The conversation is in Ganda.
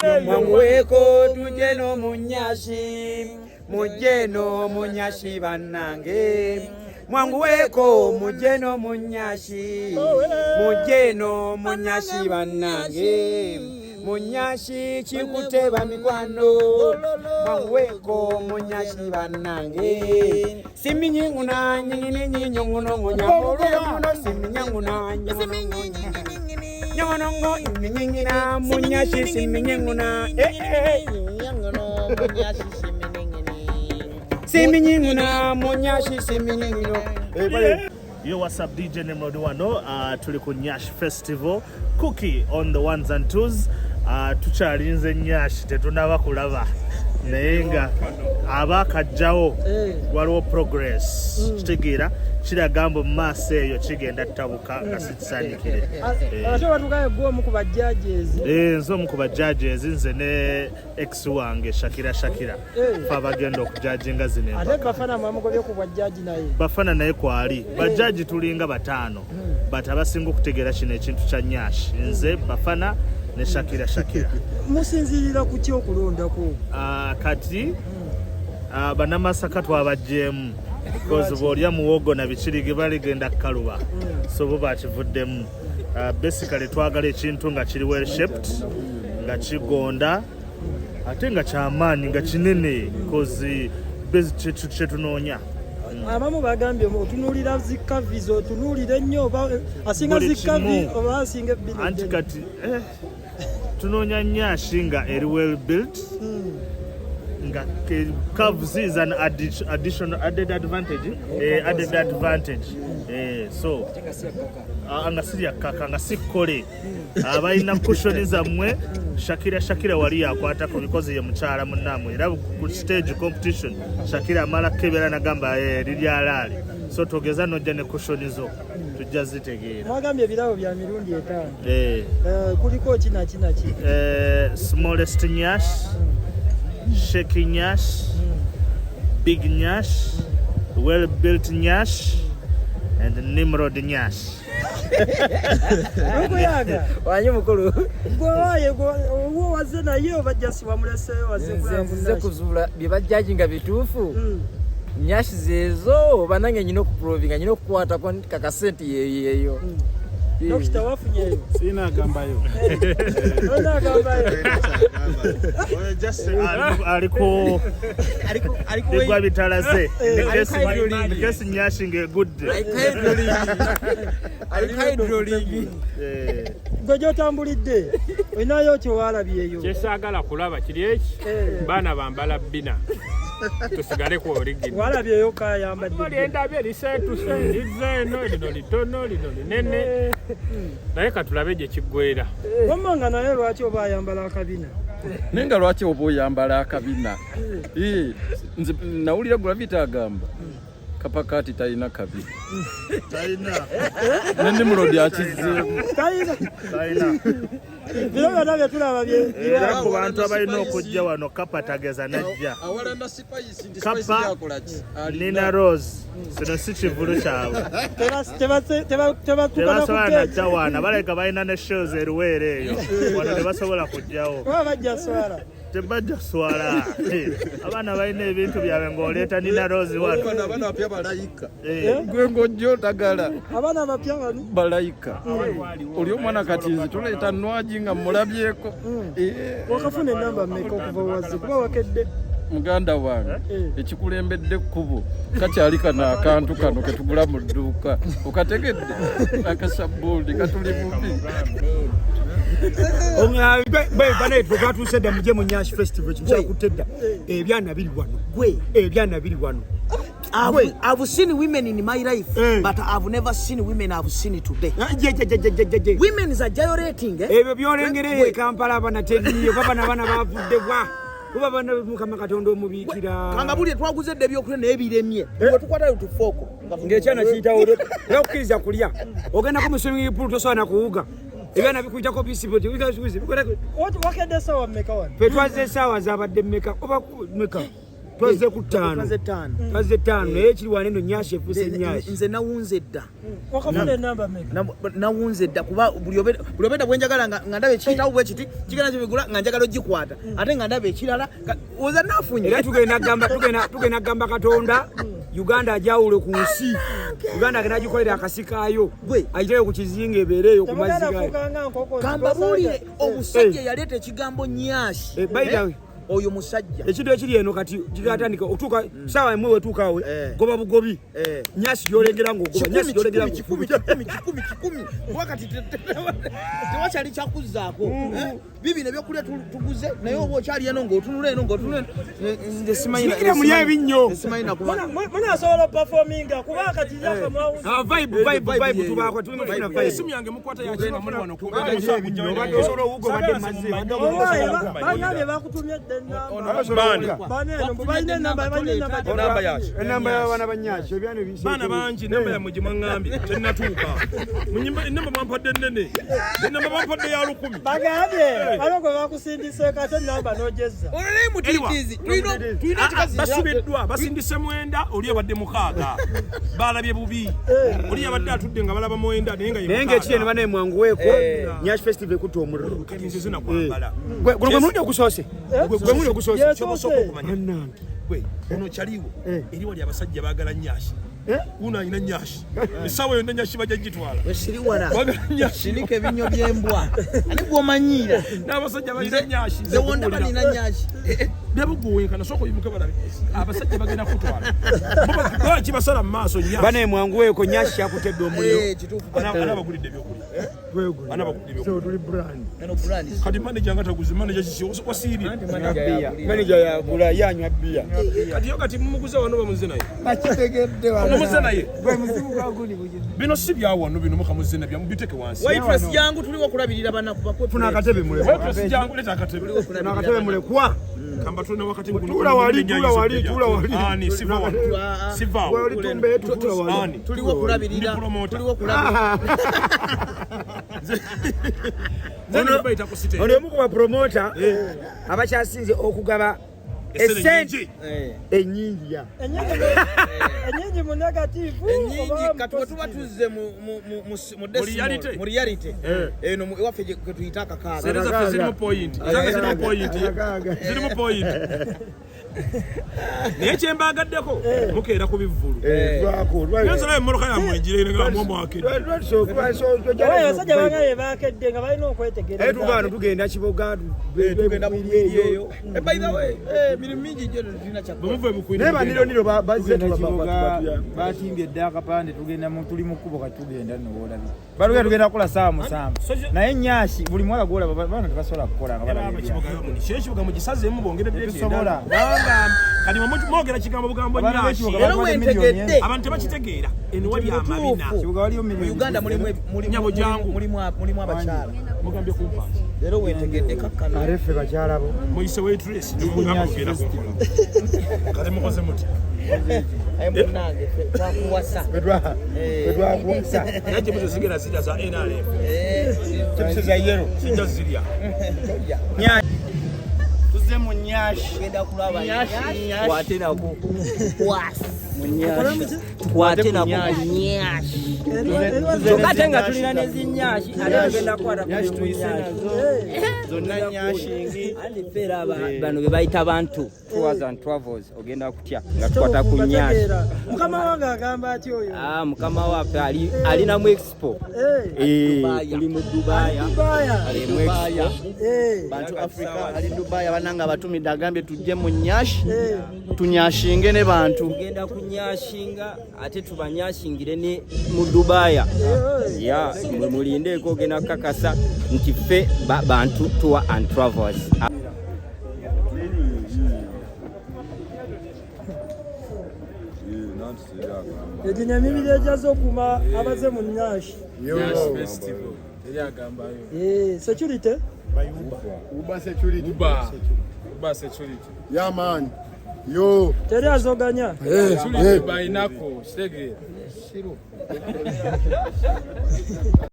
Mwanguweko tujeno munyashi, mujeno munyashi banange. Mwanguweko mujeno munyashi, mujeno munyashi banange. Munyashi chikuteba mikwano, mwanguweko munyashi banange. Siminyinguna nyingine nyinyongono nyamoro siminyanguna nyonongo nyingina munyashi siminyinguna nyongono munyashi siminyinguna munyashi siminyingino. Yo, what's up, DJ Nimrod wano tuli ku Nyash Festival cookie on the ones and twos. Tuchalinze Nyash tetunaba kulaba naye nga abakajjawo waliwo progress kitegeera kiragamba mu maaso eyo kigenda ttabuka nga sikisanyikire. Ate watugaye gwo omu ku bajjajjezi. Nze omu ku bajjajjezi nze ne ex wange Shakira fe abagenda okujajinga zino empaka. Ate Bafana mwamugobye ku bwajjaji naye. Bafana naye kwali bajjaji tulinga bataano but abasinga okutegeera kino ekintu kya Nyash nze Bafana ne Shakira. Musinzirira ku ki okulondako? Kati banamasaka twabajjeemu because bw'olya muwogo na bikirigi baligenda kukaluba so bo bakivuddemu. Basically twagala ekintu nga kiri well shaped nga kigonda ate nga kyamaanyi nga kinene because kyetunoonya. Abamu bagambye otunuulira zikavi otunuulira ennyo oba asinga zikavi oba asinga ebbiri. Anti kati tunoonya Nyash nga eri well built nga curves is an additional added advantage. So nga sirya kaka nga sikole abalina kushoni zammwe Shakira wali yakwatako because ye mukyala munnaamwe era ku stage competition Shakira amala kebera nagamba liryalaali so togeza nojja ne kushoni zo tujja zitegeera. Mwagambye ebirabo bya mirundi 5 kuliko kina smallest Nyash, shaky Nyash, big Nyash, well built Nyash and Nimrod Nyash. Okoyaga wanyu mukulu gwaye uwo wazena yo bajjasi bamuleseyo waze kuzula bibajjaji nga bituufu Nyash zezo banange nyino kuprovinga nyino kukwata kwa kakasenti yeyo. Dokita wafunyeyo sina gambayo oyo just aliko bigwa bitalaze because Nyash nge good hydroligi gojo tambulidde oyinayo kyo walabyeyo kyesagala kulaba kiri eki baana bambala bina tusigale ku origin walabyeyo kayambadde wali endabye lisetuse lizeno lino litono lino linene naye katulabe gye kiggwera wamanga naye lwaki oba ayambala akabina nenga lwaki oba oyambala akabina nze nawulira Gravita agamba kapakati talina kabina talina Nimrod akizzeemu talina bino nabyo tulaba era ku bantu abalina okujja wano kapa tageza najja kapa Nina Rose sino si kivulu kyabwe tebasobola najja wana baleka balina ne shows eruweere eyo wano tebasobola kujjawo tebajja swala abaana balina ebintu byabwe ng'oleeta Nina Rose wano abaana bapya balayika gwe ng'ojja otagala abaana bapya balayika oli omwana kati nze tuleeta Nwaji nga mulabyeko wakafuna enamba mmeka okuva wazze kuba wakedde muganda wange ekikulembedde ekkubo kakyali kano akantu kano ketugula mu dduuka okategedde akasabbuuli katuli bubi bane twatuse dda muje mu Nyash Festival kimcha kutedda ebyana biri wano ebyana biri wano. I've seen women in my life, but I've never seen women I've seen today. Women is a gyrating. Ebyo byolengere Kampala bana tediyo papa na bana bavudde bwa kuba bana mukama Katonda omubikira kanga buli twaguzedde byokule nebiremye ngo tukwata tufoko ngechana kiyitawo era okukiriza kulya ogenda ku swimming pool tosobola kuwuga ebyana bikujjako bisibo wakedde sawa mmeka wano petwaze sawa zabadde mmeka oba mmeka twaze ku 5 twaze 5 naye kiri waneno Nyash efuse Nyash nze nawunze dda wakafuna enamba meka nawunze dda kuba buli obeda bwenjagala nga ndabe ekiyitawo bwe kiti kigenda kibigula nga njagala ogikwata ate nga ndabe ekirala oza nafunye era tugenda gamba Katonda Uganda ajawule ku nsi Uganda agenda gikolera akasikayo ayiteyo ku kizinga ebeereyo ku maziga kamba bulire obusajja yaleeta ekigambo Nyash oyo musajja ekintu ekiri eno kati kigatandika otuuka sawa emwe wetuukawe goba bugobi Nyash gyolengera ng'ogoba Nyash gyolengera 10 wakati tewakyali kyakuzzaako bibino ebyokulya tuguze naye oba okyali eno ng'otunula nze simanyira muli ebinnyo muna asobola performinga kuba kati vibe tubaako tulina okufuna vibe esimu yange mukwata yakina muli wano obadde osobola owugobadde mazze bangambye bakutumye enamba y'abaana ba Nyash ebyano baana bangi namba yammwe gye mwaŋŋambye tennatuuka enamba bampadde ennene enamba bampadde ya 10 bagambye balongo bakusindise kate enamba n'ogezza olole mutirikizi tulina ekikazi basubiddwa basindise 9 oli abadde 6 balabye bubi oli abadde atudde nga balaba 9 naye nga ekiri eno banaye mwanguweeko Nyash festival ekutta omuliro nzizina kwambala gwe mulundi ogusoose gwe mulundi ogusoose kyobasooka okumanya gwe ono kyaliwo eri wali abasajja baagala Nyash uno alina Nyash essaawa yonna Nyash bajja gitwala wesiriwala sirika ebinnyo by'embwa ani gw'omanyiira n'abasajja balina Nyash nze wonna balina Nyash byabuguwenkana sooka oyimuke balabe abasajja bagenda kutwala lwaki basala mu maaso Nyash banaye mwanguweeko Nyash yakutedde omuliro anabagulidde ebyokulya tuli brand kati manager nga taguze manager kisi wasiibye manager yagula yanywa bbiya kati yo kati mumuguze wano bamuze naye bakitegedde wano bamuze naye gwe muzimu gwaguli bugezi bino si byawano bino mukamuze na byamubiteke wansi waitress jangu tuliwo kulabirira banaku bakwe funa akatebe mule waitress jangu leta akatebe na akatebe mule kwa kamba tuna wakati tula wali ani siva wali tumbe yetu tula wali tuliwo kulabirira tuliwo kulabirira ono emu ku bapromota abakyasinze okugaba esente ennyingi enyingi mu negative enyingi katuba tuba tuzze mu reality eno ewaffe gye tuyita akakaaga sereza zirimu point zirimu point naye kyembagaddeko mukeera ku bivvulu yonsalayo emmoloka yammwe egirere nga mwomwakedde abasajja bangabye bakedde nga balina okwetegereza tugaano tugenda Kiboga tugenda mueyo by the way mirimu mingi gyo tulina naye baniro bazze Kiboga batimbye edda akapande tugenda tuli mu kkubo kati tugenda nowolabye balugenda tugenda kukola ssaawa musanvu naye Nyash buli mwaka gwolaba baana tebasobola kukola nga balabyekibuga mugisazeemu bongeredde ebisobola kati mwogera kigambo bugambo Nyash era wentegedde abantu tebakitegeera eno wali amabina mu Uganda nyabo jangu mulimu abakyala mugambye kumpansi era wentegedde kakkana arefe bakyala bo muyise waitress nomugambogera kukola kale mukoze muti munange twakuwasa betwakuwasa naye temuze zigera zirya za NRF temuze za yero zijja zirya tuze mu Nyash genda kulaba kwate nako kwate nako Nyash tukate nga tulina nezi Nyash ate tugenda kukwata ku Nyash zonna Nyashingi andi fera bano be bayita bantu tours and travels ogenda kutya nga tukwata ku Nyash mukama wange agamba ati oyo mukama waffe alina mu expo tuli mu Dubai bantu Africa ali Dubai abananga abatumidde agambye tujje mu Nyash tunyashinge ne bantu tugenda kunyashinga ate tubanyashingire ne mu Dubai mulindeeko ogenda kukakasa nti ffe bantu tour and travels egino emibiri ejaza okuma abaze mu Nyash festival eri agambayo security Uba security yeah man yo teri azoganya bainako kitegeera